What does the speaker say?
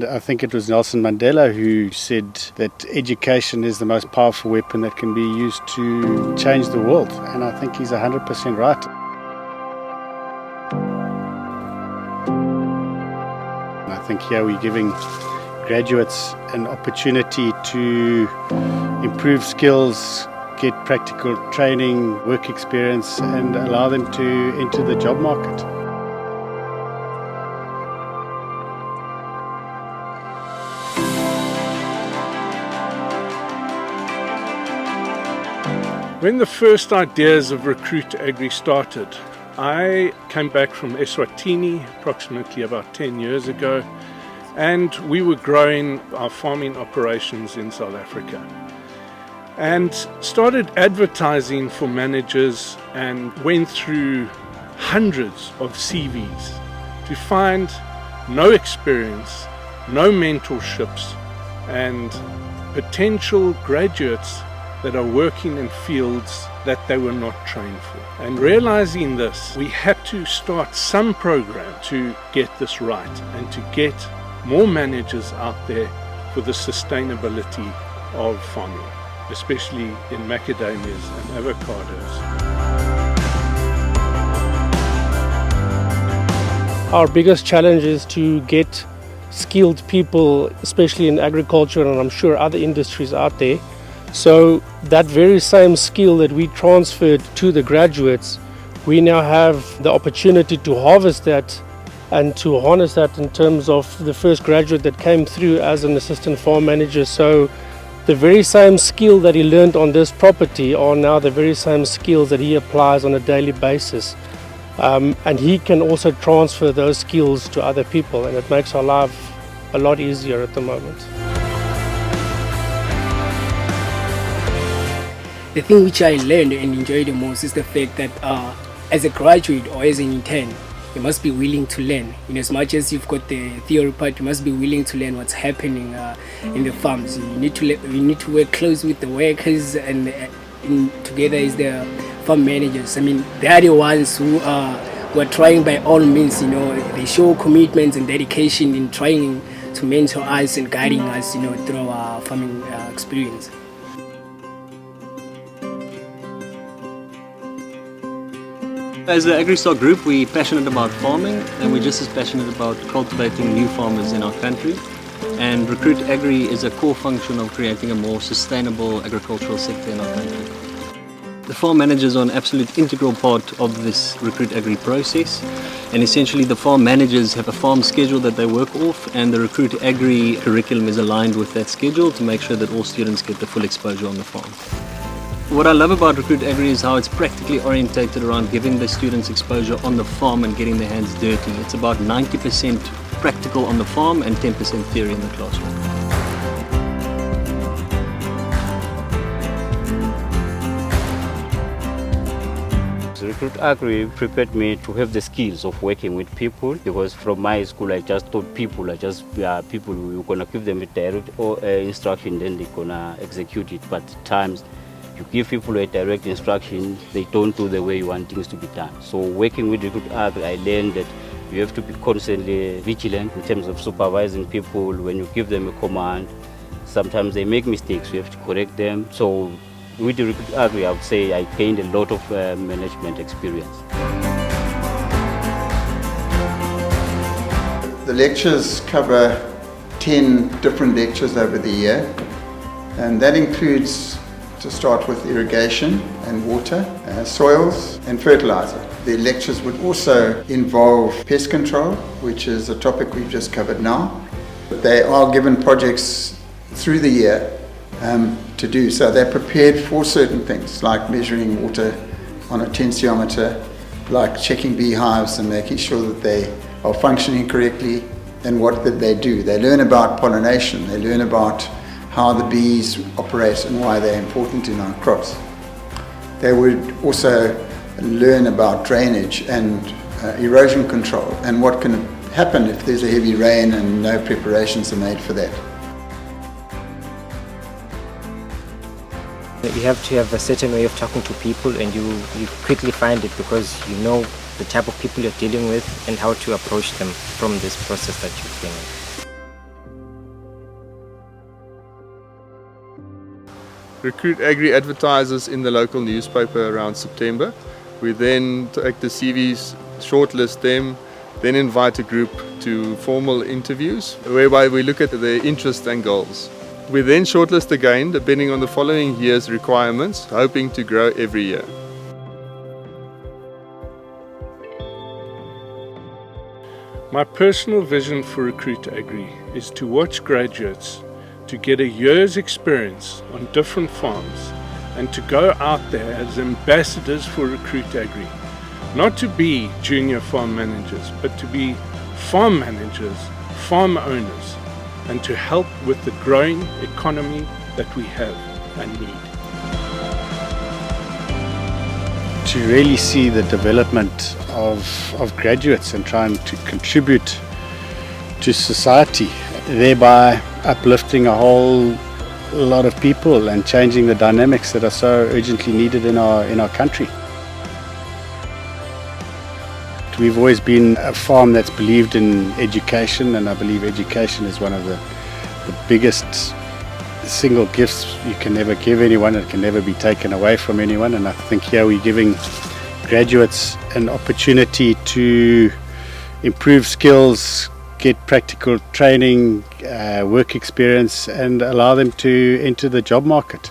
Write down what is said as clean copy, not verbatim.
I think it was Nelson Mandela who said that education is the most powerful weapon that can be used to change the world, and I think he's 100% right. I think here we're giving graduates an opportunity to improve skills, get practical training, work experience, and allow them to enter the job market. When the first ideas of RecruitAgri started, I came back from Eswatini approximately about 10 years ago, and we were growing our farming operations in South Africa and started advertising for managers and went through hundreds of CVs to find no experience, no mentorships, and potential graduates that are working in fields that they were not trained for. And realizing this, we had to start some program to get this right and to get more managers out there for the sustainability of farming, especially in macadamias and avocados. Our biggest challenge is to get skilled people, especially in agriculture and I'm sure other industries out there. So that very same skill that we transferred to the graduates, we now have the opportunity to harvest that and to harness that in terms of the first graduate that came through as an assistant farm manager. So the very same skill that he learned on this property are now the very same skills that he applies on a daily basis. And he can also transfer those skills to other people, and it makes our life a lot easier at the moment. The thing which I learned and enjoyed the most is the fact that as a graduate or as an intern, you must be willing to learn. In as much as you've got the theory part, you must be willing to learn what's happening in the farms. You need to work close with the workers and together as the farm managers. I mean, they are the ones who are trying by all means. You know, they show commitment and dedication in trying to mentor us and guiding us, you know, through our farming experience. As the AgriStar Group, we're passionate about farming, and we're just as passionate about cultivating new farmers in our country. And RecruitAgri is a core function of creating a more sustainable agricultural sector in our country. The farm managers are an absolute integral part of this RecruitAgri process, and essentially the farm managers have a farm schedule that they work off, and the RecruitAgri curriculum is aligned with that schedule to make sure that all students get the full exposure on the farm. What I love about RecruitAgri is how it's practically orientated around giving the students exposure on the farm and getting their hands dirty. It's about 90% practical on the farm and 10% theory in the classroom. RecruitAgri prepared me to have the skills of working with people, because from my school I just taught people, people you're gonna give them a direct or instruction, then they're gonna execute it. But at times you give people a direct instruction, they don't do the way you want things to be done. So working with RecruitAgri, I learned that you have to be constantly vigilant in terms of supervising people. When you give them a command, sometimes they make mistakes, you have to correct them. So with the RecruitAgri, I would say I gained a lot of management experience. The lectures cover 10 different lectures over the year, and that includes, to start with, irrigation and water, soils and fertilizer. The lectures would also involve pest control, which is a topic we've just covered now. They are given projects through the year to do, so they're prepared for certain things like measuring water on a tensiometer, like checking beehives and making sure that they are functioning correctly. And what did they do? They learn about pollination, they learn about how the bees operate and why they're important in our crops. They would also learn about drainage and erosion control and what can happen if there's a heavy rain and no preparations are made for that. You have to have a certain way of talking to people, and you quickly find it because you know the type of people you're dealing with and how to approach them from this process that you've been in. RecruitAgri advertises in the local newspaper around September. We then take the CVs, shortlist them, then invite a group to formal interviews whereby we look at their interests and goals. We then shortlist again depending on the following year's requirements, hoping to grow every year. My personal vision for RecruitAgri is to watch graduates to get a year's experience on different farms and to go out there as ambassadors for RecruitAgri. Not to be junior farm managers, but to be farm managers, farm owners, and to help with the growing economy that we have and need. To really see the development of graduates and trying to contribute to society, thereby uplifting a whole lot of people and changing the dynamics that are so urgently needed in our country. We've always been a farm that's believed in education, and I believe education is one of the biggest single gifts you can ever give anyone. It can never be taken away from anyone, and I think here we're giving graduates an opportunity to improve skills, get practical training, work experience, and allow them to enter the job market.